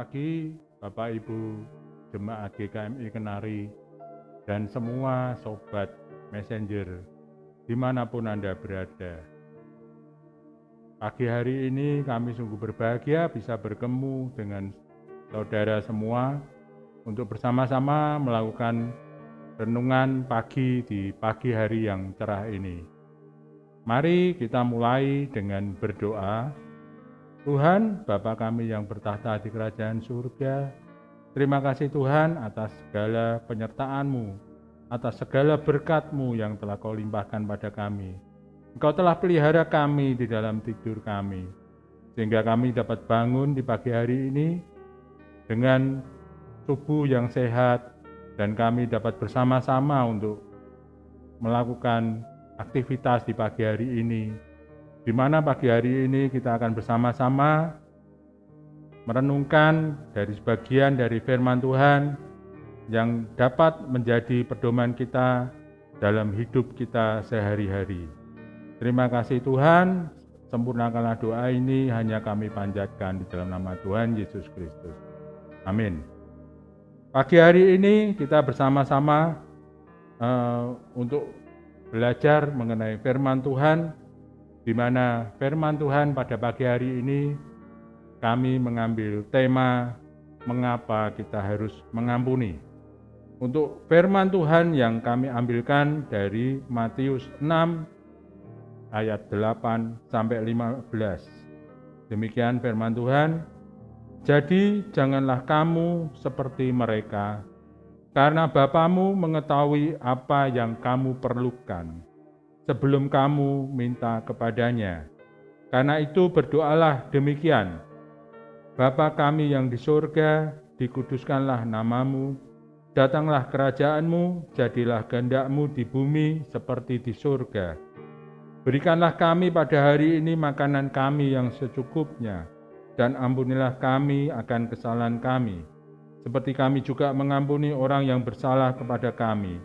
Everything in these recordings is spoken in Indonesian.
pagi Bapak Ibu Jemaat GKMI Kenari dan semua Sobat Messenger dimanapun Anda berada. Pagi hari ini kami sungguh berbahagia bisa bertemu dengan saudara semua untuk bersama-sama melakukan renungan pagi di pagi hari yang cerah ini. Mari kita mulai dengan berdoa. Tuhan, Bapa kami yang bertahta di kerajaan surga, terima kasih Tuhan atas segala penyertaan-Mu, atas segala berkat-Mu yang telah Kau limpahkan pada kami. Engkau telah pelihara kami di dalam tidur kami, sehingga kami dapat bangun di pagi hari ini dengan tubuh yang sehat, dan kami dapat bersama-sama untuk melakukan aktivitas di pagi hari ini, di mana pagi hari ini kita akan bersama-sama merenungkan dari sebagian dari firman Tuhan yang dapat menjadi pedoman kita dalam hidup kita sehari-hari. Terima kasih Tuhan, sempurnakanlah doa ini hanya kami panjatkan di dalam nama Tuhan Yesus Kristus. Amin. Pagi hari ini kita bersama-sama untuk belajar mengenai firman Tuhan, di mana firman Tuhan pada pagi hari ini kami mengambil tema mengapa kita harus mengampuni. Untuk firman Tuhan yang kami ambilkan dari Matius 6 ayat 8 sampai 15. Demikian firman Tuhan. Jadi janganlah kamu seperti mereka, karena Bapamu mengetahui apa yang kamu perlukan sebelum kamu minta kepadanya. Karena itu berdoalah demikian: Bapa kami yang di surga, dikuduskanlah namamu, datanglah kerajaanmu, jadilah kehendak-Mu di bumi seperti di surga. Berikanlah kami pada hari ini makanan kami yang secukupnya, dan ampunilah kami akan kesalahan kami, seperti kami juga mengampuni orang yang bersalah kepada kami.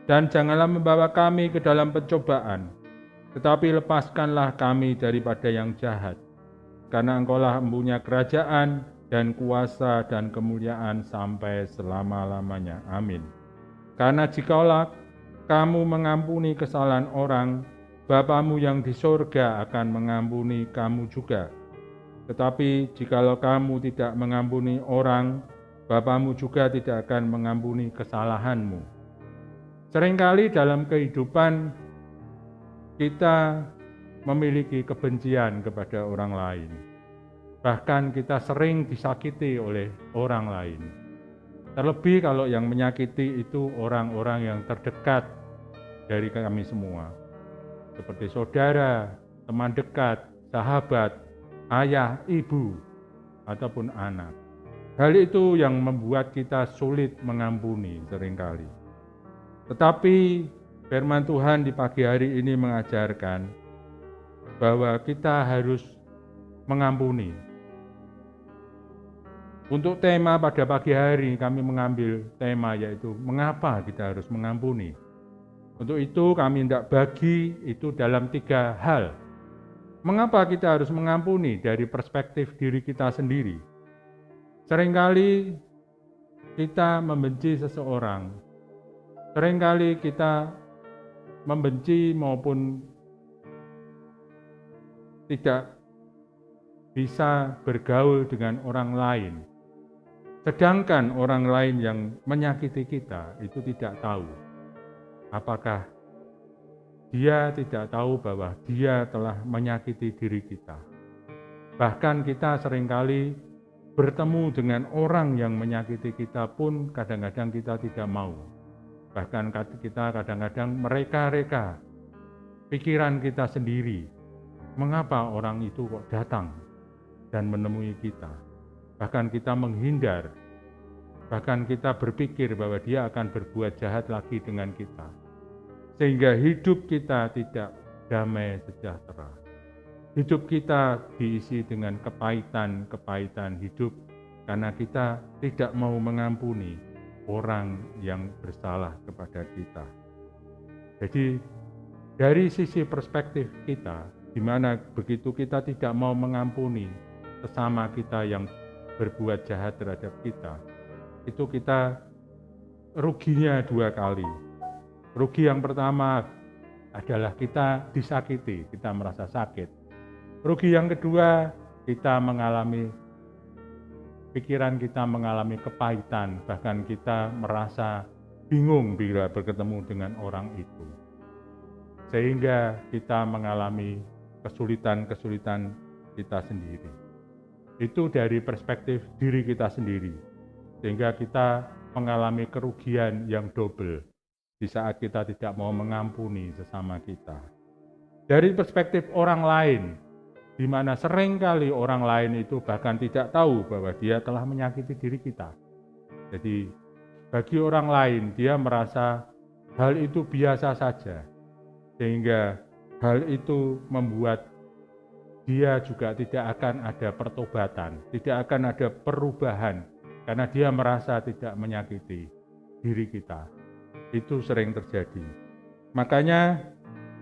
Dan janganlah membawa kami ke dalam pencobaan, tetapi lepaskanlah kami daripada yang jahat. Karena Engkaulah empunya kerajaan dan kuasa dan kemuliaan sampai selama-lamanya. Amin. Karena jikalau kamu mengampuni kesalahan orang, Bapamu yang di surga akan mengampuni kamu juga. Tetapi jikalau kamu tidak mengampuni orang, Bapamu juga tidak akan mengampuni kesalahanmu. Seringkali dalam kehidupan kita memiliki kebencian kepada orang lain. Bahkan kita sering disakiti oleh orang lain. Terlebih kalau yang menyakiti itu orang-orang yang terdekat dari kami semua. Seperti saudara, teman dekat, sahabat, ayah, ibu, ataupun anak. Hal itu yang membuat kita sulit mengampuni seringkali. Tetapi firman Tuhan di pagi hari ini mengajarkan bahwa kita harus mengampuni. Untuk tema pada pagi hari kami mengambil tema yaitu mengapa kita harus mengampuni. Untuk itu kami hendak bagi itu dalam 3 hal. Mengapa kita harus mengampuni dari perspektif diri kita sendiri? Seringkali kita membenci seseorang. Seringkali kita membenci maupun tidak bisa bergaul dengan orang lain. Sedangkan orang lain yang menyakiti kita itu tidak tahu. Apakah dia tidak tahu bahwa dia telah menyakiti diri kita. Bahkan kita seringkali bertemu dengan orang yang menyakiti kita pun kadang-kadang kita tidak mau. Bahkan kita kadang-kadang mereka-reka pikiran kita sendiri. Mengapa orang itu kok datang dan menemui kita? Bahkan kita menghindar. Bahkan kita berpikir bahwa dia akan berbuat jahat lagi dengan kita. Sehingga hidup kita tidak damai sejahtera. Hidup kita diisi dengan kepahitan-kepahitan hidup karena kita tidak mau mengampuni orang yang bersalah kepada kita. Jadi dari sisi perspektif kita, di mana begitu kita tidak mau mengampuni sesama kita yang berbuat jahat terhadap kita, itu kita ruginya 2 kali. Rugi yang pertama adalah kita disakiti, kita merasa sakit. Rugi yang kedua, kita mengalami pikiran kita mengalami kepahitan, bahkan kita merasa bingung bila bertemu dengan orang itu. Sehingga kita mengalami kesulitan-kesulitan kita sendiri. Itu dari perspektif diri kita sendiri. Sehingga kita mengalami kerugian yang double di saat kita tidak mau mengampuni sesama kita. Dari perspektif orang lain, di mana seringkali orang lain itu bahkan tidak tahu bahwa dia telah menyakiti diri kita. Jadi bagi orang lain dia merasa hal itu biasa saja, sehingga hal itu membuat dia juga tidak akan ada pertobatan, tidak akan ada perubahan, karena dia merasa tidak menyakiti diri kita. Itu sering terjadi. Makanya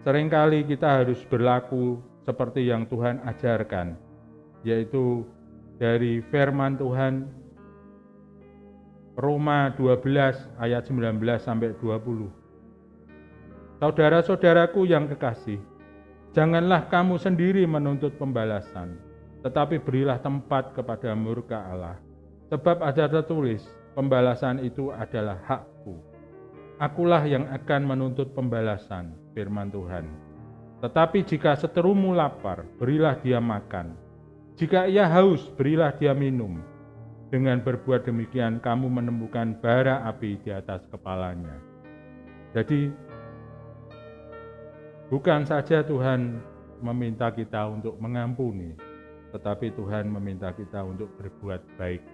seringkali kita harus berlaku seperti yang Tuhan ajarkan, yaitu dari firman Tuhan Roma 12 ayat 19 sampai 20. Saudara-saudaraku yang kekasih, janganlah kamu sendiri menuntut pembalasan, tetapi berilah tempat kepada murka Allah. Sebab ada tertulis, pembalasan itu adalah hakku. Akulah yang akan menuntut pembalasan, firman Tuhan. Tetapi jika seterumu lapar, berilah dia makan. Jika ia haus, berilah dia minum. Dengan berbuat demikian, kamu menemukan bara api di atas kepalanya. Jadi, bukan saja Tuhan meminta kita untuk mengampuni, tetapi Tuhan meminta kita untuk berbuat baik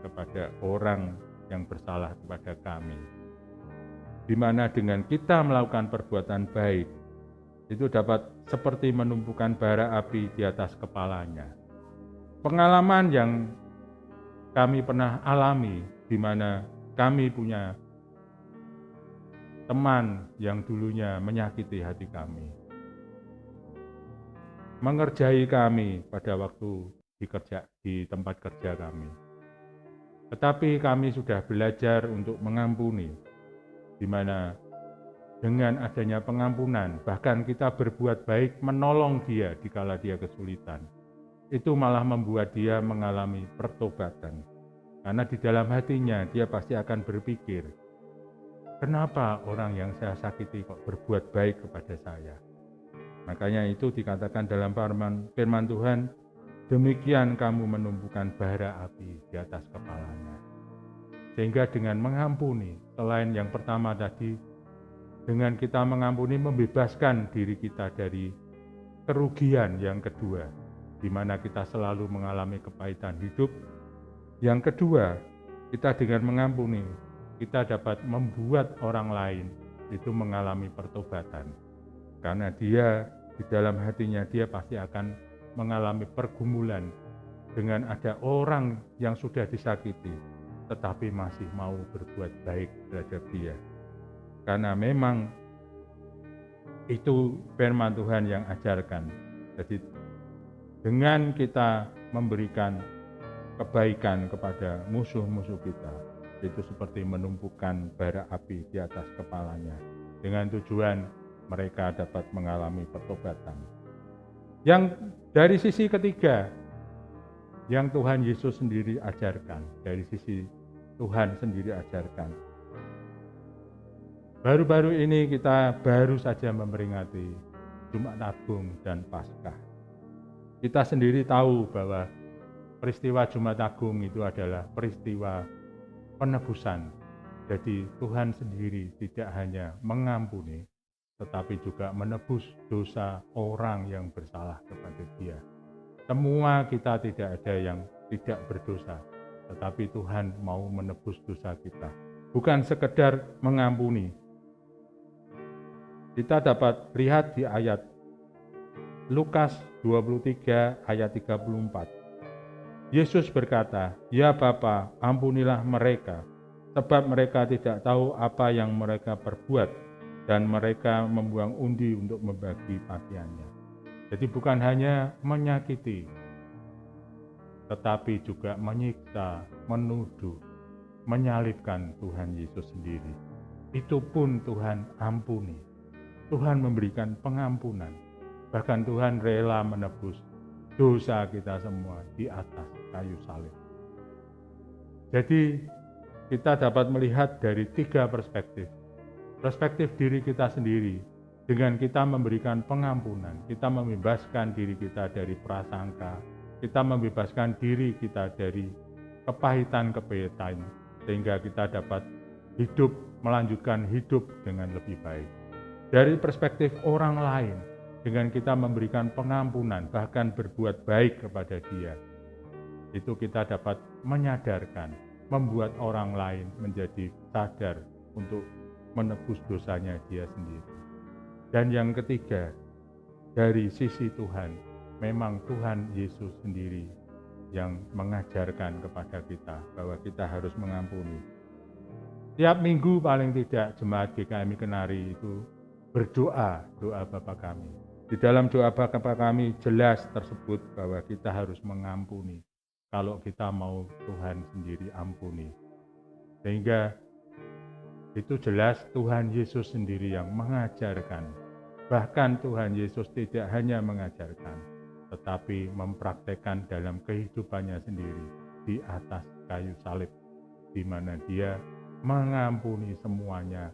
kepada orang yang bersalah kepada kami. Di mana dengan kita melakukan perbuatan baik, itu dapat seperti menumpukan bara api di atas kepalanya. Pengalaman yang kami pernah alami, di mana kami punya teman yang dulunya menyakiti hati kami, mengerjai kami pada waktu di tempat kerja kami. Tetapi kami sudah belajar untuk mengampuni, di mana dengan adanya pengampunan, bahkan kita berbuat baik menolong dia dikala dia kesulitan. Itu malah membuat dia mengalami pertobatan. Karena di dalam hatinya dia pasti akan berpikir, kenapa orang yang saya sakiti kok berbuat baik kepada saya? Makanya itu dikatakan dalam firman Tuhan, demikian kamu menumbuhkan bara api di atas kepalanya. Sehingga dengan mengampuni, selain yang pertama tadi, dengan kita mengampuni membebaskan diri kita dari kerugian yang kedua, di mana kita selalu mengalami kepahitan hidup. Yang kedua, kita dengan mengampuni, kita dapat membuat orang lain itu mengalami pertobatan. Karena dia di dalam hatinya dia pasti akan mengalami pergumulan dengan ada orang yang sudah disakiti, tetapi masih mau berbuat baik terhadap dia. Karena memang itu firman Tuhan yang ajarkan. Jadi dengan kita memberikan kebaikan kepada musuh-musuh kita, itu seperti menumpukan bara api di atas kepalanya, dengan tujuan mereka dapat mengalami pertobatan. Yang dari sisi ketiga, yang Tuhan Yesus sendiri ajarkan, dari sisi Tuhan sendiri ajarkan. Baru-baru ini kita baru saja memperingati Jumat Agung dan Paskah. Kita sendiri tahu bahwa peristiwa Jumat Agung itu adalah peristiwa penebusan. Jadi Tuhan sendiri tidak hanya mengampuni, tetapi juga menebus dosa orang yang bersalah kepada Dia. Semua kita tidak ada yang tidak berdosa, tetapi Tuhan mau menebus dosa kita. Bukan sekedar mengampuni. Kita dapat lihat di ayat Lukas 23 ayat 34. Yesus berkata, "Ya Bapa, ampunilah mereka, sebab mereka tidak tahu apa yang mereka perbuat," dan mereka membuang undi untuk membagi pakaiannya. Jadi bukan hanya menyakiti, tetapi juga menyiksa, menuduh, menyalibkan Tuhan Yesus sendiri. Itu pun Tuhan ampuni. Tuhan memberikan pengampunan. Bahkan Tuhan rela menebus dosa kita semua di atas kayu salib. Jadi kita dapat melihat dari 3 perspektif. Perspektif diri kita sendiri, dengan kita memberikan pengampunan, kita membebaskan diri kita dari prasangka, kita membebaskan diri kita dari kepahitan-kepahitan, sehingga kita dapat hidup, melanjutkan hidup dengan lebih baik. Dari perspektif orang lain, dengan kita memberikan pengampunan, bahkan berbuat baik kepada dia, itu kita dapat menyadarkan, membuat orang lain menjadi sadar untuk menebus dosanya dia sendiri. Dan yang ketiga, dari sisi Tuhan, memang Tuhan Yesus sendiri yang mengajarkan kepada kita bahwa kita harus mengampuni. Tiap minggu paling tidak jemaat GKMI Kenari itu berdoa, doa Bapa Kami. Di dalam doa Bapa Kami jelas tersebut bahwa kita harus mengampuni. Kalau kita mau Tuhan sendiri ampuni. Sehingga itu jelas Tuhan Yesus sendiri yang mengajarkan. Bahkan Tuhan Yesus tidak hanya mengajarkan, tetapi mempraktekkan dalam kehidupannya sendiri di atas kayu salib, di mana dia mengampuni semuanya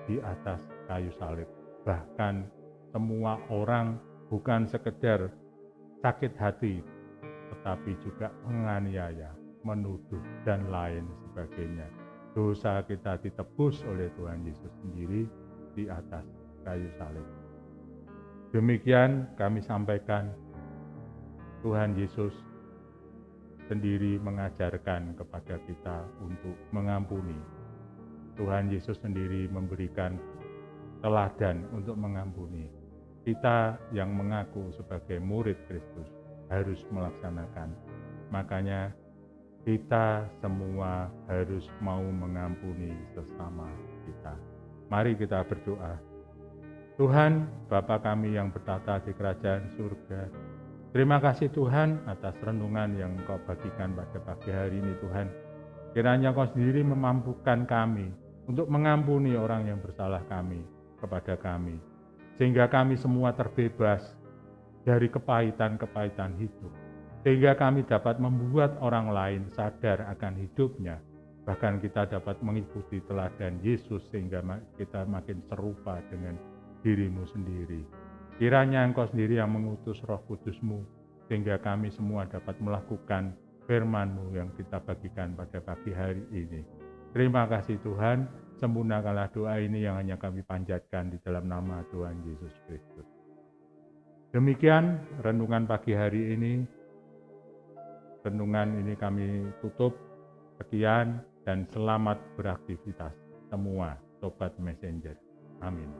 di atas kayu salib. Bahkan semua orang bukan sekedar sakit hati, tetapi juga menganiaya, menuduh, dan lain sebagainya. Dosa kita ditebus oleh Tuhan Yesus sendiri di atas kayu salib. Demikian kami sampaikan, Tuhan Yesus sendiri mengajarkan kepada kita untuk mengampuni. Tuhan Yesus sendiri memberikan teladan untuk mengampuni. Kita yang mengaku sebagai murid Kristus harus melaksanakan. Makanya kita semua harus mau mengampuni sesama kita. Mari kita berdoa. Tuhan, Bapa kami yang bertata di kerajaan surga, terima kasih Tuhan atas renungan yang Engkau bagikan pada pagi hari ini Tuhan. Kiranya Engkau sendiri memampukan kami untuk mengampuni orang yang bersalah kepada kami. Sehingga kami semua terbebas dari kepahitan-kepahitan hidup. Sehingga kami dapat membuat orang lain sadar akan hidupnya. Bahkan kita dapat mengikuti teladan Yesus sehingga kita makin serupa dengan dirimu sendiri. Kiranya Engkau sendiri yang mengutus Roh Kudus-Mu sehingga kami semua dapat melakukan firman-Mu yang kita bagikan pada pagi hari ini. Terima kasih Tuhan, sempurnakanlah doa ini yang hanya kami panjatkan di dalam nama Tuhan Yesus Kristus. Demikian renungan pagi hari ini. Renungan ini kami tutup. Sekian dan selamat beraktivitas semua Sobat Messenger. Amin.